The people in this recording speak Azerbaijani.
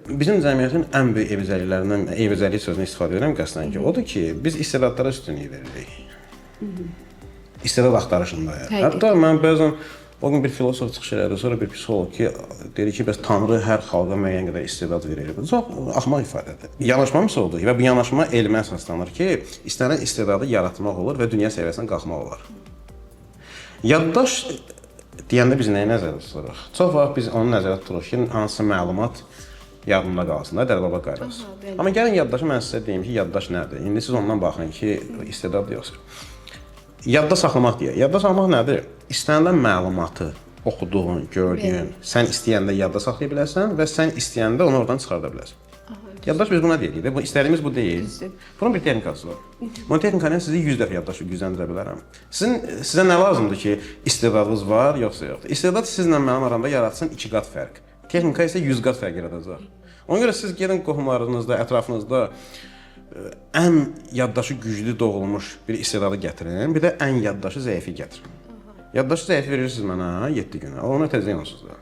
bizim cəmiyyətin ən böyük eybəcərliklərindən, eybəcərlik sözünü istifadə edirəm qəsdən ki, odur ki, biz istedadlara üstünlük veririk. İstedad axtarışındayıq. Hətta mən bəzən o gün bir filosof çıxış elədi, sonra bir psixolog ki, dedi ki, bəs Tanrı hər xalqa müəyyən qədər istedad verir. Bu çox axmaq ifadədir. Yanaşmamız odur və bu yanaşma elmə əsaslanır ki, istənilən istedadı yaratmaq olur və dünya səviyyəsinə qalxmaq olar. Yaddaş deyəndə biz nəyi nəzərdə tuturuq? Çox vaxt biz onu nəzərdə tuturuq ki, hansısa məlumat yadımda qalsın da, dərbaba qaydası. Amma gəlin yaddaşı mən sizə deyim ki, yaddaş nədir? İndi siz ondan baxın ki, istedad yoxsa. Yadda saxlamaq deyək. Yadda saxlamaq nədir? İstənilən məlumatı oxuduğun, gördüyün, sən istəyəndə yadda saxlaya bilərsən və sən istəyəndə onu oradan çıxarda bilərsən. Yaddaş biz buna deyirik də, istədiyimiz bu deyil. Bunun bir texnikası var. Bu texnikanı sizi 100 dəfə yaddaşı gücləndirə bilərəm. Sizə nə lazımdır ki, istedadınız var, yoxsa yoxdur? İstedad sizlə mənim aramda yaratsın 2 qat fərq. Texnika isə 100 qat fərq yaradacaq. Ona görə siz gedin qohumlarınızda, ətrafınızda ən yaddaşı güclü doğulmuş bir istedadı gətirin, bir də ən yaddaşı zəifi gətirin. Yaddaşı zəifi verirsiniz mənə 7 günə, onu ötəcək onsuz da.